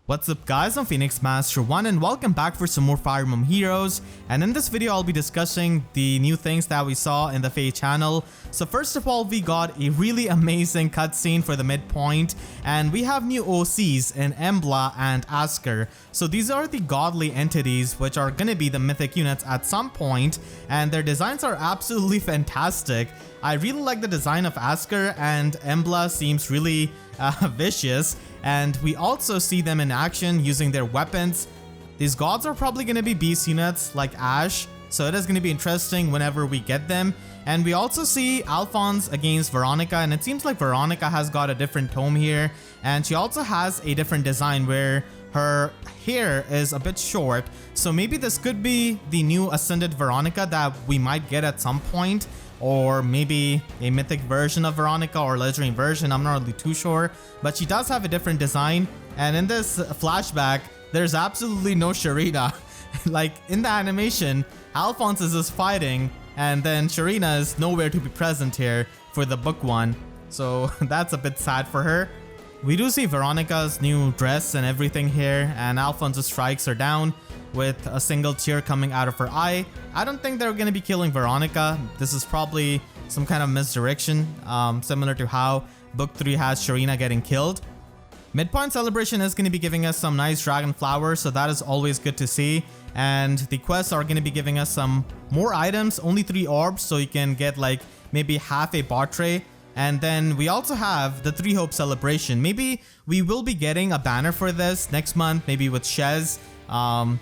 What's up guys, I'm Phoenix Master 1 and welcome back for some more Fire Emblem Heroes, and in this video I'll be discussing the new things that we saw in the FEH Channel. So first of all, we got a really amazing cutscene for the midpoint, and we have new OCs in Embla and Askr. So these are the godly entities which are gonna be the mythic units at some point, and their designs are absolutely fantastic. I really like the design of Askr, and Embla seems really vicious, and we also see them in action using their weapons. These gods are probably going to be beast units like Ash, so it is going to be interesting whenever we get them. And we also see Alphonse against Veronica, and it seems like Veronica has got a different tome here, and she also has a different design where her hair is a bit short. So maybe this could be the new Ascended Veronica that we might get at some point, or maybe a mythic version of Veronica or legendary version, I'm not really too sure, but she does have a different design. And in this flashback, there's absolutely no Sharina. Like in the animation, Alphonse is just fighting, and then Sharina is nowhere to be present here for the book one, so that's a bit sad for her. We do see Veronica's new dress and everything here, and Alphonse just strikes her down with a single tear coming out of her eye. I don't think they're going to be killing Veronica. This is probably some kind of misdirection, similar to how Book 3 has Sharina getting killed. Midpoint Celebration is going to be giving us some nice dragon flowers, so that is always good to see. And the quests are going to be giving us some more items, only 3 orbs, so you can get like maybe half a bot tray. And then we also have the 3 Hope Celebration. Maybe we will be getting a banner for this next month, maybe with Shez,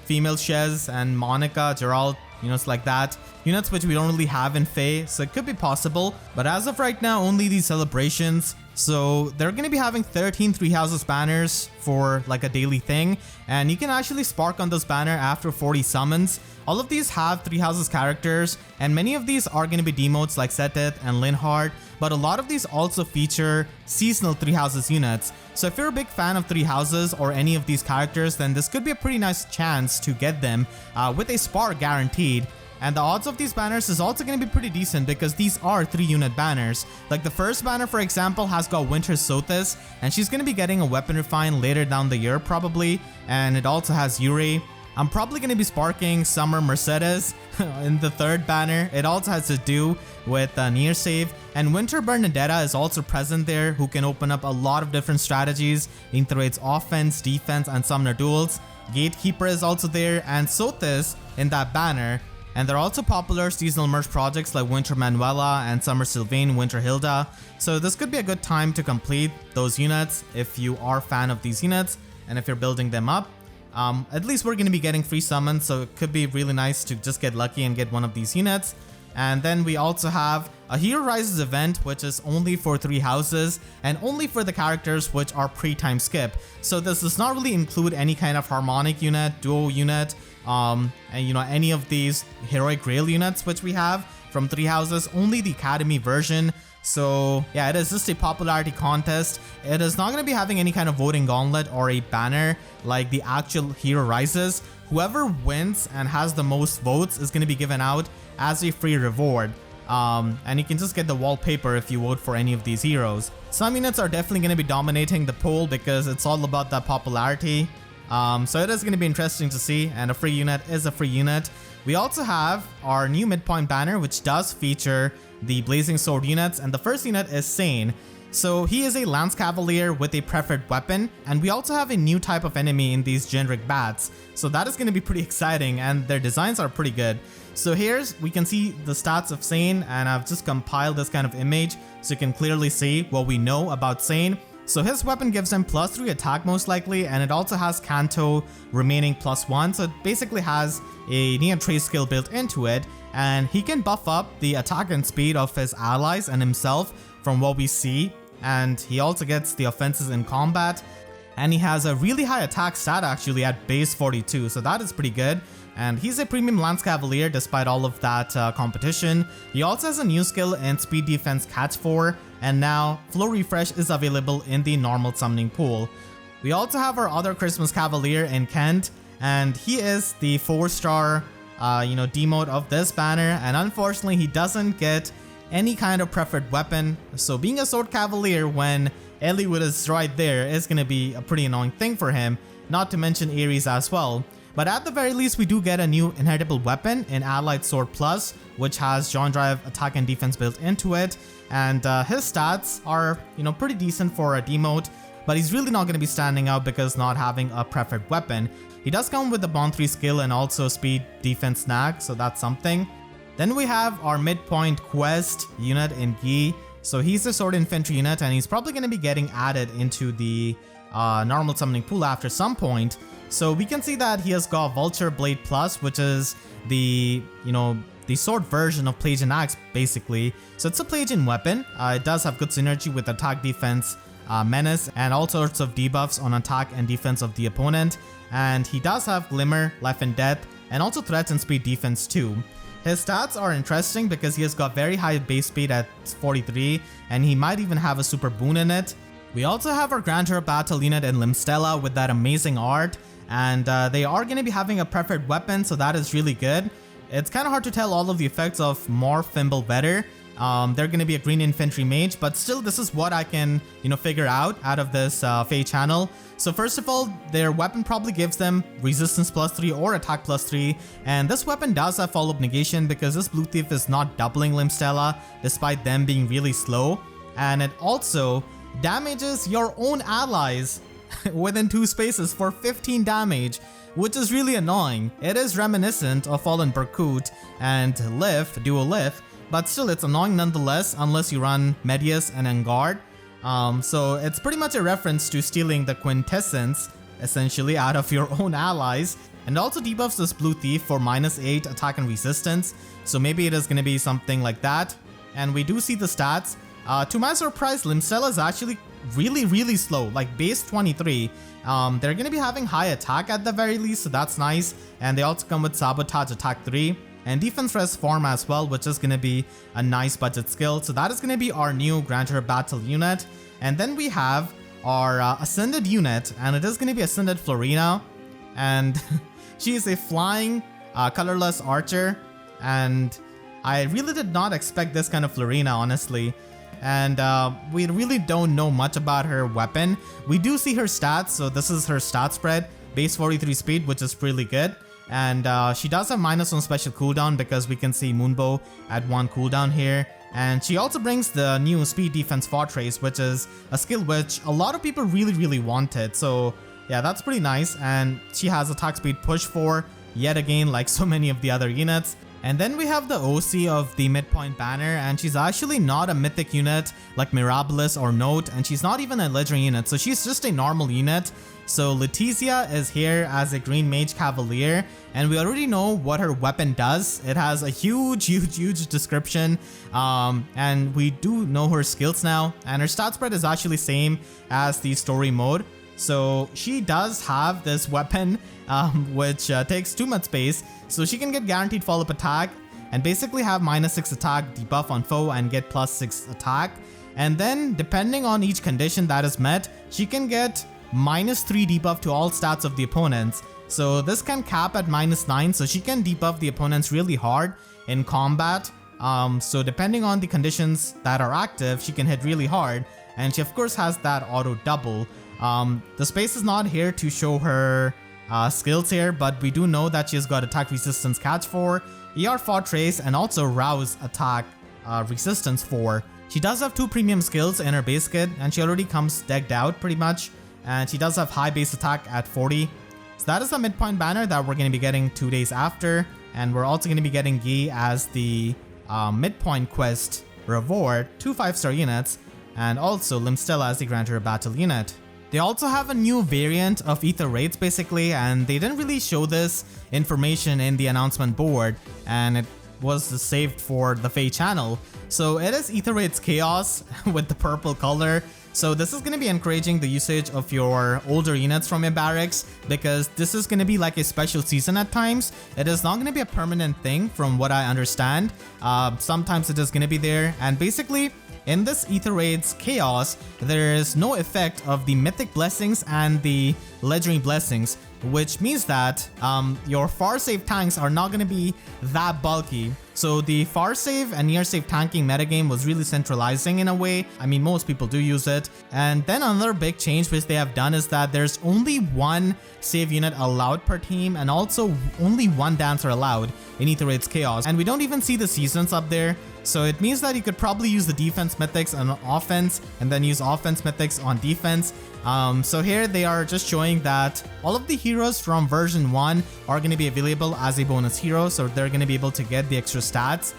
female Shez and Monica, Gerald, units like that. Units which we don't really have in Fae, so it could be possible. But as of right now, only these celebrations. So they're going to be having 13 Three Houses banners for like a daily thing, and you can actually spark on those banner after 40 summons. All of these have Three Houses characters, and many of these are going to be demotes like Seteth and Linhardt, but a lot of these also feature seasonal Three Houses units. So if you're a big fan of Three Houses or any of these characters, then this could be a pretty nice chance to get them with a spark guaranteed. And the odds of these banners is also going to be pretty decent because these are 3-unit banners. Like the first banner, for example, has got Winter Sothis, and she's going to be getting a weapon refine later down the year probably. And it also has Yuri. I'm probably going to be sparking Summer Mercedes in the third banner. It also has to do with near save. And Winter Bernadetta is also present there, who can open up a lot of different strategies, integrates offense, defense, and summoner duels. Gatekeeper is also there, and Sothis in that banner. And they're also popular seasonal merge projects like Winter Manuela and Summer Sylvain, Winter Hilda. So this could be a good time to complete those units if you are a fan of these units and if you're building them up. At least we're going to be getting free summons, so it could be really nice to just get lucky and get one of these units. And then we also have a Hero Rises event, which is only for 3 houses and only for the characters which are pre-time skip. So this does not really include any kind of harmonic unit, duo unit, and any of these heroic grail units which we have from 3 houses, only the academy version. So yeah, it is just a popularity contest. It is not going to be having any kind of voting gauntlet or a banner like the actual Hero Rises. Whoever wins and has the most votes is going to be given out as a free reward. And you can just get the wallpaper if you vote for any of these heroes. Some units are definitely going to be dominating the poll because it's all about that popularity. So it is going to be interesting to see, and a free unit is a free unit. We also have our new Midpoint Banner, which does feature the Blazing Sword units, and the first unit is Sain. So he is a Lance Cavalier with a preferred weapon, and we also have a new type of enemy in these generic bats. So that is going to be pretty exciting, and their designs are pretty good. So we can see the stats of Sain, and I've just compiled this kind of image so you can clearly see what we know about Sain. So his weapon gives him +3 attack most likely, and it also has Canto remaining +1, so it basically has a Neon Trace skill built into it, and he can buff up the attack and speed of his allies and himself from what we see, and he also gets the offenses in combat, and he has a really high attack stat actually at base 42, so that is pretty good. And he's a premium Lance Cavalier despite all of that competition. He also has a new skill in Speed Defense Catch 4, and now Flow Refresh is available in the normal summoning pool. We also have our other Christmas Cavalier in Kent, and he is the 4-star demote of this banner, and unfortunately he doesn't get any kind of preferred weapon. So being a Sword Cavalier when Eliwood is right there is going to be a pretty annoying thing for him. not to mention Ares as well. But at the very least, we do get a new inheritable weapon in Allied Sword Plus, which has John Drive attack and defense built into it. And his stats are, pretty decent for a demote, but he's really not going to be standing out because not having a preferred weapon. He does come with the Bond 3 skill and also speed defense snag, so that's something. Then we have our midpoint quest unit in Yi. So he's a sword infantry unit, and he's probably going to be getting added into the normal summoning pool after some point. So we can see that he has got Vulture Blade Plus, which is the, the sword version of Pelagian Axe, basically. So it's a Pelagian weapon. It does have good synergy with attack, defense, menace, and all sorts of debuffs on attack and defense of the opponent. And he does have Glimmer, Life and Death, and also threats and speed defense too. His stats are interesting because he has got very high base speed at 43, and he might even have a super boon in it. We also have our Grand Hero Battle unit in Limstella with that amazing art. And they are going to be having a preferred weapon, so that is really good. It's kind of hard to tell all of the effects of Morph Fimble better. They're going to be a green infantry mage, but still this is what I can, figure out of this FEH channel. So first of all, their weapon probably gives them resistance +3 or attack +3. And this weapon does have follow-up negation because this Blue Thief is not doubling Limstella despite them being really slow. And it also damages your own allies within 2 spaces for 15 damage, which is really annoying. It is reminiscent of Fallen Berkut and Duo Lif, but still it's annoying nonetheless unless you run Medius and Engard. So it's pretty much a reference to stealing the quintessence essentially out of your own allies, and also debuffs this Blue Thief for -8 attack and resistance, so maybe it is going to be something like that. And we do see the stats. To my surprise, Limstella is actually really slow, like base 23. They're going to be having high attack at the very least, so that's nice. And they also come with Sabotage attack 3 and defense res form as well, which is going to be a nice budget skill. So that is going to be our new Grand Hero Battle unit. And then we have our Ascended unit, and it is going to be Ascended Florina. And she is a flying colorless archer, and I really did not expect this kind of Florina, honestly. And we really don't know much about her weapon. We do see her stats, so this is her stat spread. Base 43 speed, which is really good. And she does have -1 special cooldown because we can see Moonbow at 1 cooldown here. And she also brings the new Speed Defense Fortress, which is a skill which a lot of people really wanted. So yeah, that's pretty nice. And she has attack speed push 4, yet again, like so many of the other units. And then we have the OC of the Midpoint Banner, and she's actually not a mythic unit like Mirabilis or Note, and she's not even a legendary unit, so she's just a normal unit. So Letizia is here as a Green Mage Cavalier, and we already know what her weapon does. It has a huge description, and we do know her skills now, and her stat spread is actually same as the story mode. So she does have this weapon, which takes too much space, so she can get guaranteed follow-up attack and basically have -6 attack, debuff on foe, and get +6 attack. And then depending on each condition that is met, she can get -3 debuff to all stats of the opponents. So this can cap at -9, so she can debuff the opponents really hard in combat. So depending on the conditions that are active, she can hit really hard, and she of course has that auto double. The space is not here to show her skills here, but we do know that she has got attack resistance catch 4, ER Fortress, and also rouse attack resistance 4. She does have 2 premium skills in her base kit, and she already comes decked out pretty much, and she does have high base attack at 40. So that is the Midpoint Banner that we're going to be getting 2 days after, and we're also going to be getting Yi as the Midpoint Quest reward, 2 5-star units, and also Limstella as the Grand Hero Battle unit. They also have a new variant of Aether Raids basically, and they didn't really show this information in the announcement board, and it was saved for the FEH channel. So it is Aether Raids Chaos with the purple color. So this is going to be encouraging the usage of your older units from your barracks, because this is going to be like a special season at times. It is not going to be a permanent thing from what I understand. Sometimes it is going to be there, and basically in this Aether Raids Chaos, there is no effect of the Mythic Blessings and the Legendary Blessings, which means that your far save tanks are not going to be that bulky. So the far save and near save tanking metagame was really centralizing in a way. I mean, most people do use it. And then another big change which they have done is that there's only one save unit allowed per team, and also only one dancer allowed in Aether Raids Chaos. And we don't even see the seasons up there. So it means that you could probably use the defense mythics on offense and then use offense mythics on defense. So here they are just showing that all of the heroes from version 1 are going to be available as a bonus hero, so they're going to be able to get the extra stats.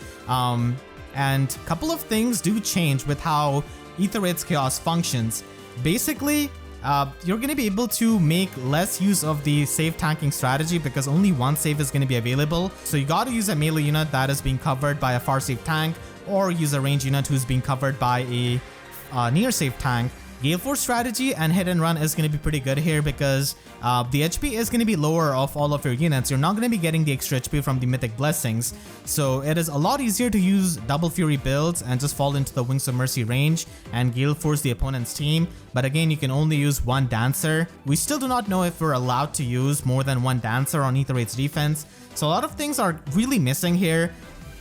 And a couple of things do change with how Aether Raids Chaos functions. Basically, you're going to be able to make less use of the save tanking strategy because only one save is going to be available. So you got to use a melee unit that is being covered by a far save tank, or use a range unit who's being covered by a near save tank. Gale Force strategy and hit and run is going to be pretty good here because the HP is going to be lower of all of your units. You're not going to be getting the extra HP from the Mythic Blessings. So it is a lot easier to use Double Fury builds and just fall into the Wings of Mercy range and Gale Force the opponent's team. But again, you can only use one dancer. We still do not know if we're allowed to use more than one dancer on Aether Raids defense. So a lot of things are really missing here.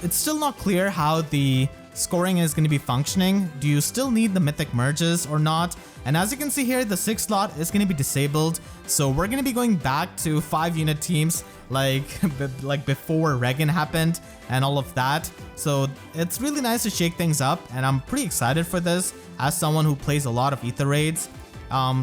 It's still not clear how the scoring is going to be functioning. Do you still need the mythic merges or not? And as you can see here, the 6th slot is going to be disabled, so we're going to be going back to 5 unit teams like before Regan happened and all of that. So it's really nice to shake things up, and I'm pretty excited for this as someone who plays a lot of Aether Raids.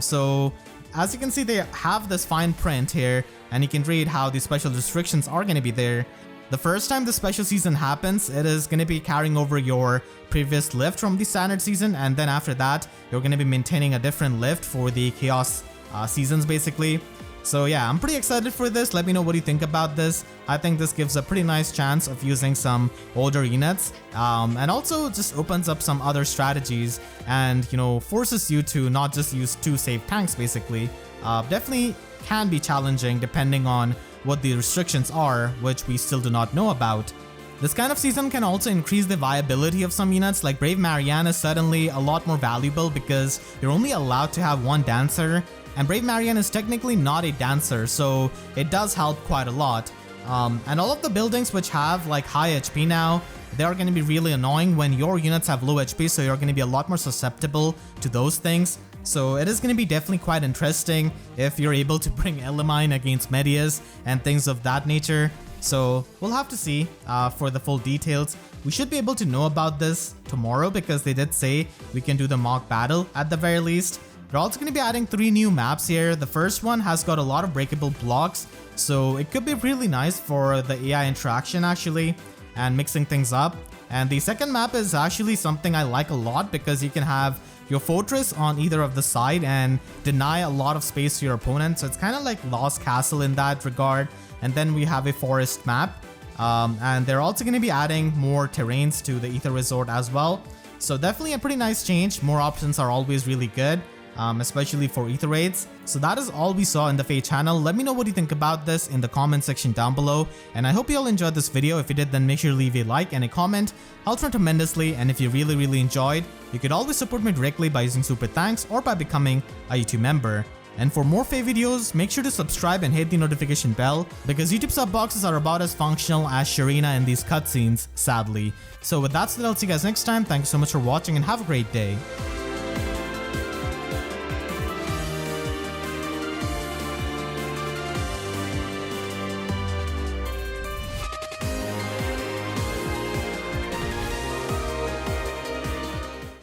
So as you can see, they have this fine print here, and you can read how the special restrictions are going to be there. The first time the special season happens, it is going to be carrying over your previous lift from the standard season, and then after that, you're going to be maintaining a different lift for the chaos seasons basically. So yeah, I'm pretty excited for this. Let me know what you think about this. I think this gives a pretty nice chance of using some older units, and also just opens up some other strategies and, you know, forces you to not just use 2 save tanks basically. Definitely can be challenging depending on what the restrictions are, which we still do not know about. This kind of season can also increase the viability of some units, like Brave Marianne is suddenly a lot more valuable because you're only allowed to have one dancer, and Brave Marianne is technically not a dancer, so it does help quite a lot. And all of the buildings which have like high HP now, they are going to be really annoying when your units have low HP, so you're going to be a lot more susceptible to those things. So it is going to be definitely quite interesting if you're able to bring Elamine against Medias and things of that nature. So we'll have to see for the full details. We should be able to know about this tomorrow because they did say we can do the mock battle at the very least. They're also going to be adding 3 new maps here. The first one has got a lot of breakable blocks, so it could be really nice for the AI interaction actually and mixing things up. And the second map is actually something I like a lot because you can have your fortress on either of the side and deny a lot of space to your opponent. So it's kind of like Lost Castle in that regard. And then we have a forest map. And they're also going to be adding more terrains to the Aether Resort as well. So definitely a pretty nice change. More options are always really good, especially for Aether Raids. So that is all we saw in the FEH channel. Let me know what you think about this in the comment section down below. And I hope you all enjoyed this video. If you did, then make sure to leave a like and a comment. Helps me tremendously. And if you really enjoyed, you could always support me directly by using super thanks or by becoming a YouTube member. And for more FEH videos, make sure to subscribe and hit the notification bell because YouTube sub boxes are about as functional as Sharina in these cutscenes, sadly. So with that said, I'll see you guys next time. Thank you so much for watching and have a great day.